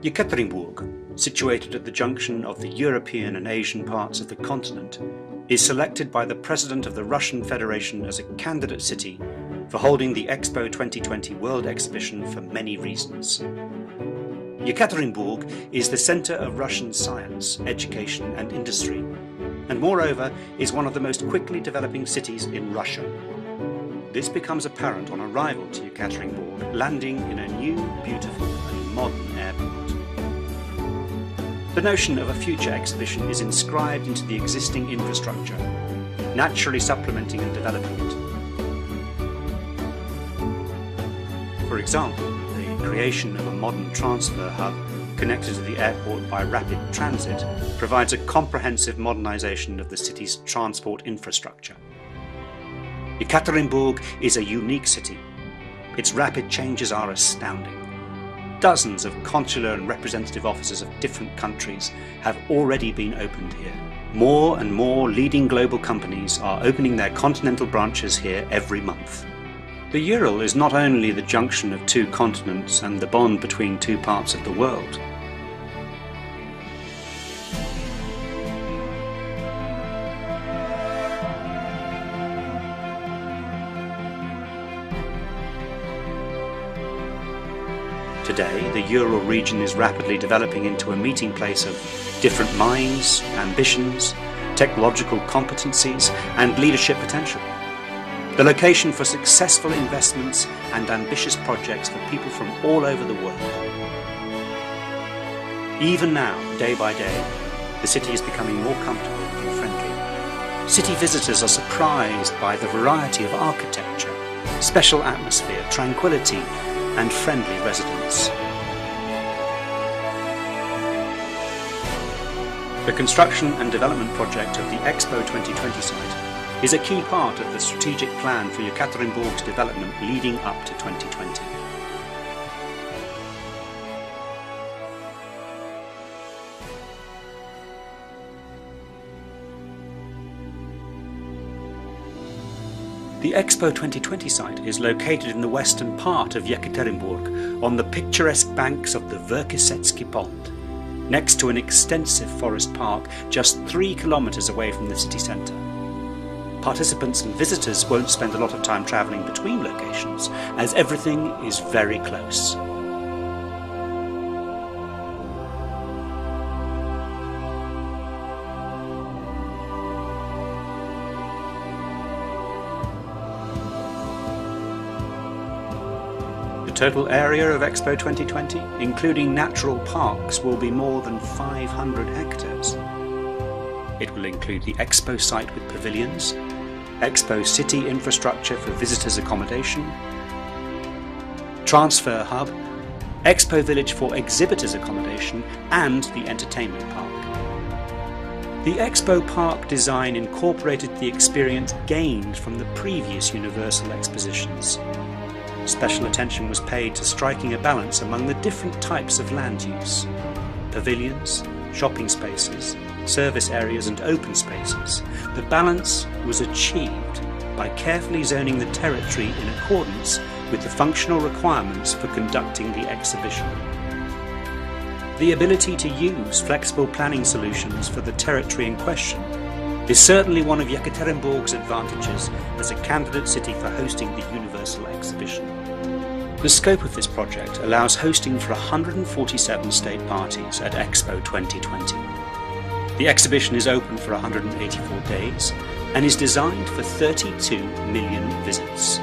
Yekaterinburg, situated at the junction of the European and Asian parts of the continent, is selected by the President of the Russian Federation as a candidate city for holding the EXPO 2020 World Exhibition for many reasons. Yekaterinburg is the centre of Russian science, education and industry, and moreover is one of the most quickly developing cities in Russia. This becomes apparent on arrival to Yekaterinburg, landing in a new, beautiful and modern airport. The notion of a future exhibition is inscribed into the existing infrastructure, naturally supplementing and developing it. For example, the creation of a modern transfer hub connected to the airport by rapid transit provides a comprehensive modernisation of the city's transport infrastructure. Yekaterinburg is a unique city. Its rapid changes are astounding. Dozens of consular and representative offices of different countries have already been opened here. More and more leading global companies are opening their continental branches here every month. The Ural is not only the junction of two continents and the bond between two parts of the world. Today, the Ural region is rapidly developing into a meeting place of different minds, ambitions, technological competencies, and leadership potential. The location for successful investments and ambitious projects for people from all over the world. Even now, day by day, the city is becoming more comfortable and friendly. City visitors are surprised by the variety of architecture, special atmosphere, tranquility, and friendly residents. The construction and development project of the EXPO 2020 site is a key part of the strategic plan for Yekaterinburg's development leading up to 2020. The EXPO 2020 site is located in the western part of Yekaterinburg on the picturesque banks of the Verkisetsky Pond, next to an extensive forest park just 3 kilometers away from the city centre. Participants and visitors won't spend a lot of time travelling between locations, as everything is very close. The total area of EXPO 2020, including natural parks, will be more than 500 hectares. It will include the EXPO site with pavilions, EXPO city infrastructure for visitors' accommodation, transfer hub, EXPO village for exhibitors' accommodation, and the entertainment park. The EXPO park design incorporated the experience gained from the previous Universal expositions. Special attention was paid to striking a balance among the different types of land use: pavilions, shopping spaces, service areas and open spaces. The balance was achieved by carefully zoning the territory in accordance with the functional requirements for conducting the exhibition. The ability to use flexible planning solutions for the territory in question is certainly one of Yekaterinburg's advantages as a candidate city for hosting the Universal exhibition. The scope of this project allows hosting for 147 state parties at EXPO 2020. The exhibition is open for 184 days and is designed for 32 million visits.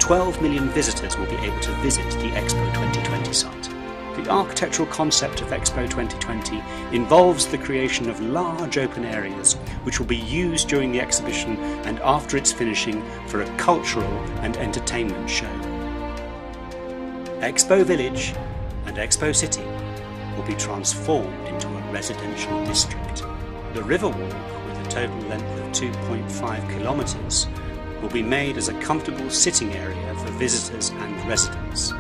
12 million visitors will be able to visit the EXPO 2020 site. The architectural concept of EXPO 2020 involves the creation of large open areas which will be used during the exhibition and after its finishing for a cultural and entertainment show. EXPO Village and EXPO City will be transformed into a residential district. The Riverwalk, with a total length of 2.5 kilometers, will be made as a comfortable sitting area for visitors and residents.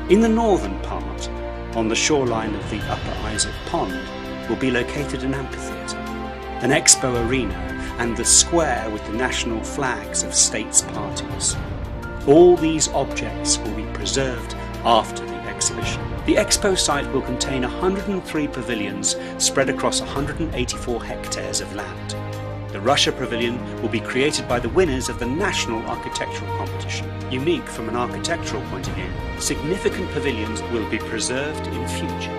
In the northern part, on the shoreline of the Upper Isaac Pond, will be located an amphitheatre, an expo arena, and the square with the national flags of states' parties. All these objects will be preserved after the exhibition. The Expo site will contain 103 pavilions spread across 184 hectares of land. The Russia Pavilion will be created by the winners of the National Architectural Competition. Unique from an architectural point of view, significant pavilions will be preserved in future.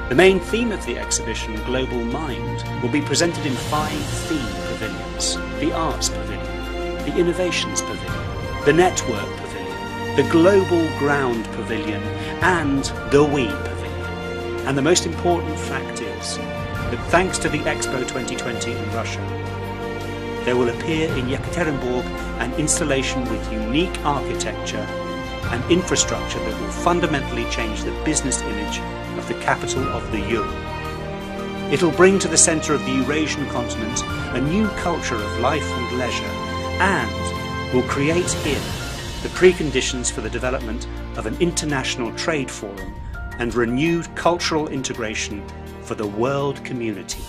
The main theme of the exhibition, Global Mind, will be presented in 5 theme pavilions: the Arts Pavilion, the Innovations Pavilion, the Network Pavilion, the Global Ground Pavilion, and the We Pavilion. And the most important fact is that thanks to the Expo 2020 in Russia, there will appear in Yekaterinburg an installation with unique architecture and infrastructure that will fundamentally change the business image of the capital of the Europe. It'll bring to the centre of the Eurasian continent a new culture of life and leisure, and will create here the preconditions for the development of an international trade forum and renewed cultural integration for the world community.